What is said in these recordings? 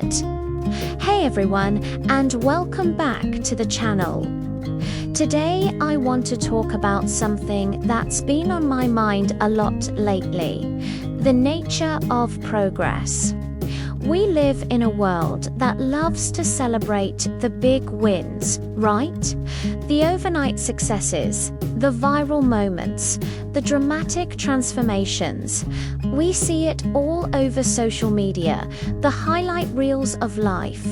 Hey everyone, and welcome back to the channel. Today I want to talk about something that's been on my mind a lot lately: the nature of progress. We live in a world that loves to celebrate the big wins, right? The overnight successes, the viral moments, the dramatic transformations. We see it all over social media, the highlight reels of life.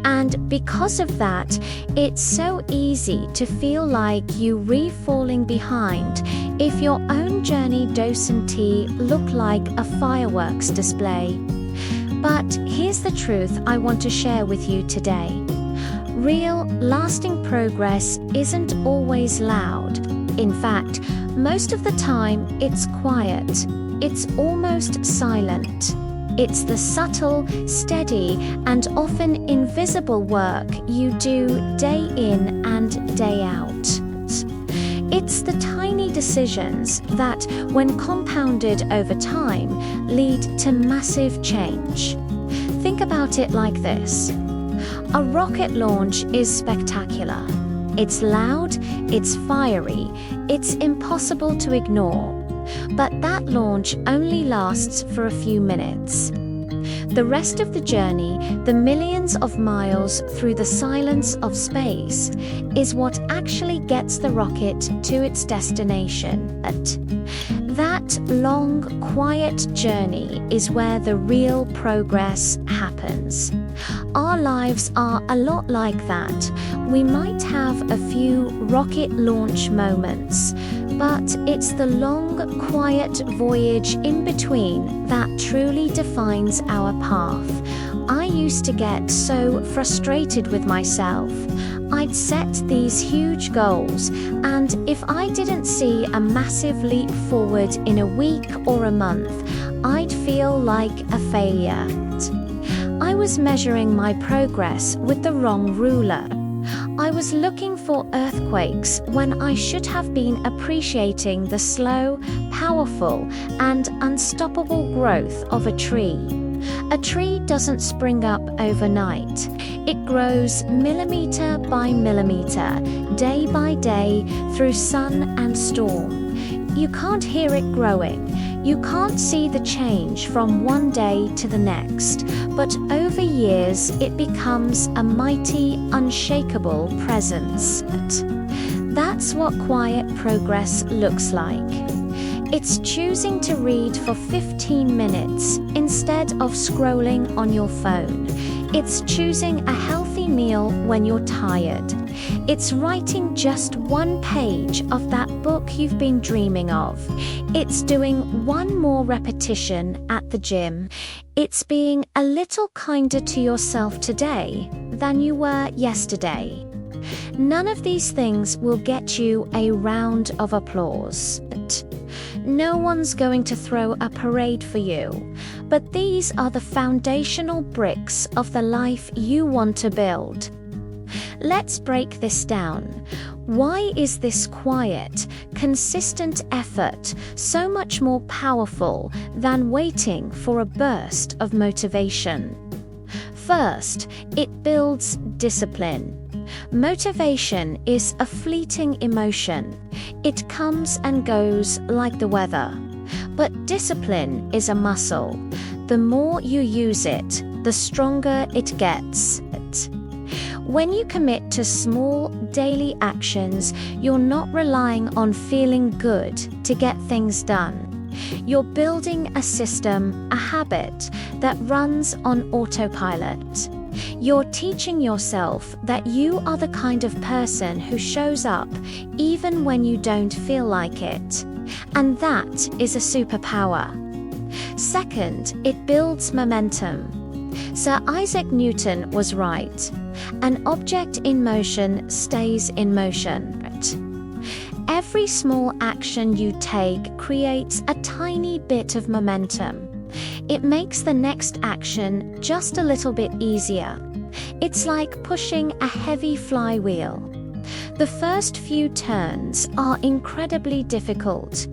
And because of that, it's so easy to feel like you're falling behind if your own journey doesn't look like a fireworks display. But here's the truth I want to share with you today. Real, lasting progress isn't always loud. In fact, most of the time it's quiet. It's almost silent. It's the subtle, steady, and often invisible work you do day in and day out. It's the tiny decisions that, when compounded over time, lead to massive change. Think about it like this. A rocket launch is spectacular. It's loud, it's fiery, it's impossible to ignore. But that launch only lasts for a few minutes. The rest of the journey, the millions of miles through the silence of space, is what actually gets the rocket to its destination. That long, quiet journey is where the real progress happens. Our lives are a lot like that. We might have a few rocket launch moments, but it's the long, quiet voyage in between that truly defines our path. I used to get so frustrated with myself. I'd set these huge goals, and if I didn't see a massive leap forward in a week or a month, I'd feel like a failure. I was measuring my progress with the wrong ruler. I was looking for earthquakes when I should have been appreciating the slow, powerful, and unstoppable growth of a tree. A tree doesn't spring up overnight. It grows millimeter by millimeter, day by day, through sun and storm. You can't hear it growing. You can't see the change from one day to the next, but over years it becomes a mighty, unshakable presence. That's what quiet progress looks like. It's choosing to read for 15 minutes instead of scrolling on your phone. It's choosing a healthy meal when you're tired. It's writing just one page of that book you've been dreaming of. It's doing one more repetition at the gym. It's being a little kinder to yourself today than you were yesterday. None of these things will get you a round of applause. No one's going to throw a parade for you, but these are the foundational bricks of the life you want to build. Let's break this down. Why is this quiet, consistent effort so much more powerful than waiting for a burst of motivation? First, it builds discipline. Motivation is a fleeting emotion. It comes and goes like the weather. But discipline is a muscle. The more you use it, the stronger it gets. When you commit to small, daily actions, you're not relying on feeling good to get things done. You're building a system, a habit, that runs on autopilot. You're teaching yourself that you are the kind of person who shows up even when you don't feel like it. And that is a superpower. Second, it builds momentum. Sir Isaac Newton was right. An object in motion stays in motion. Every small action you take creates a tiny bit of momentum. It makes the next action just a little bit easier. It's like pushing a heavy flywheel. The first few turns are incredibly difficult.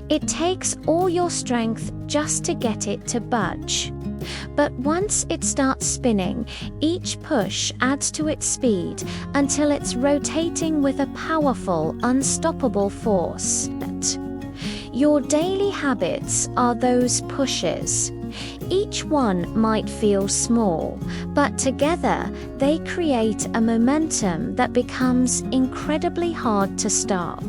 It takes all your strength just to get it to budge. But once it starts spinning, each push adds to its speed until it's rotating with a powerful, unstoppable force. Your daily habits are those pushes. Each one might feel small, but together they create a momentum that becomes incredibly hard to stop.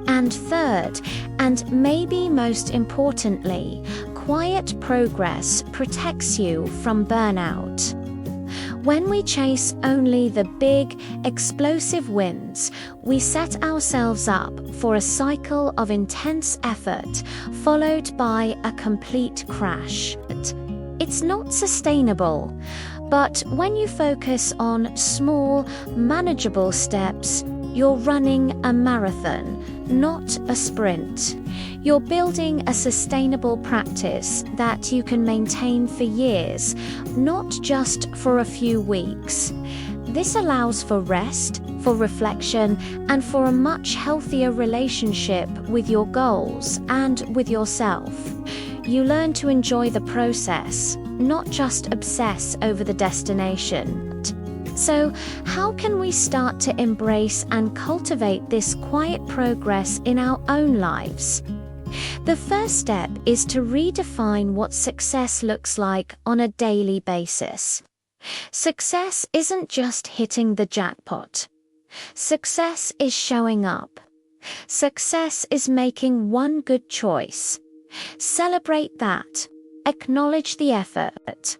And third, and maybe most importantly, quiet progress protects you from burnout. When we chase only the big, explosive wins, we set ourselves up for a cycle of intense effort, followed by a complete crash. It's not sustainable, but when you focus on small, manageable steps, you're running a marathon, not a sprint. You're building a sustainable practice that you can maintain for years, not just for a few weeks. This allows for rest, for reflection, and for a much healthier relationship with your goals and with yourself. You learn to enjoy the process, not just obsess over the destination. So, how can we start to embrace and cultivate this quiet progress in our own lives? The first step is to redefine what success looks like on a daily basis. Success isn't just hitting the jackpot. Success is showing up. Success is making one good choice. Celebrate that. Acknowledge the effort.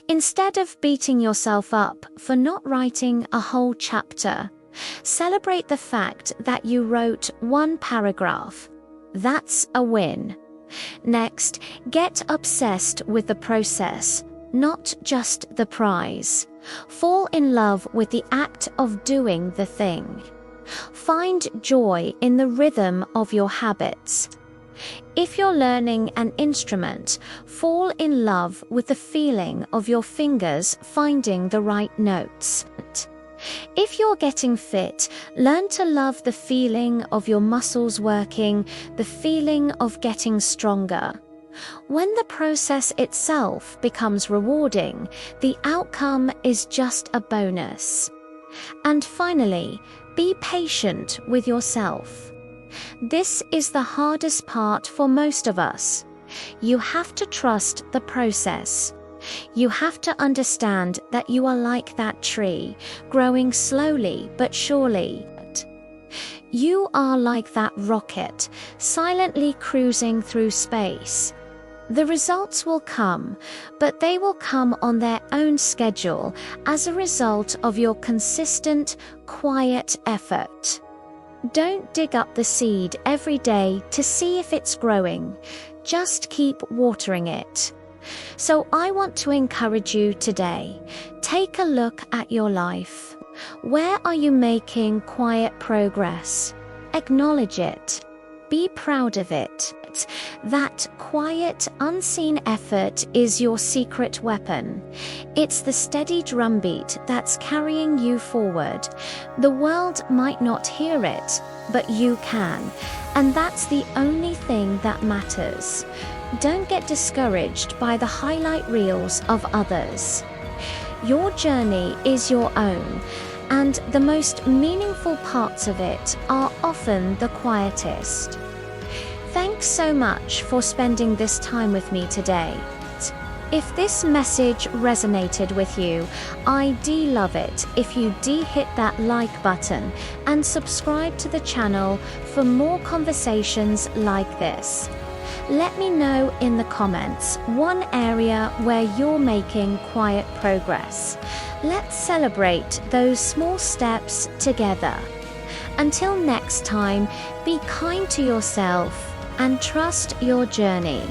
Instead of beating yourself up for not writing a whole chapter, celebrate the fact that you wrote one paragraph. That's a win. Next, get obsessed with the process, not just the prize. Fall in love with the act of doing the thing. Find joy in the rhythm of your habits. If you're learning an instrument, fall in love with the feeling of your fingers finding the right notes. If you're getting fit, learn to love the feeling of your muscles working, the feeling of getting stronger. When the process itself becomes rewarding, the outcome is just a bonus. And finally, be patient with yourself. This is the hardest part for most of us. You have to trust the process. You have to understand that you are like that tree, growing slowly but surely. You are like that rocket, silently cruising through space. The results will come, but they will come on their own schedule as a result of your consistent, quiet effort. Don't dig up the seed every day to see if it's growing. Just keep watering it. So I want to encourage you today. Take a look at your life. Where are you making quiet progress? Acknowledge it. Be proud of it. That quiet, unseen effort is your secret weapon. It's the steady drumbeat that's carrying you forward. The world might not hear it, but you can. And that's the only thing that matters. Don't get discouraged by the highlight reels of others. Your journey is your own, and the most meaningful parts of it are often the quietest. Thanks so much for spending this time with me today. If this message resonated with you, I'd love it if you hit that like button and subscribe to the channel for more conversations like this. Let me know in the comments one area where you're making quiet progress. Let's celebrate those small steps together. Until next time, be kind to yourself and trust your journey.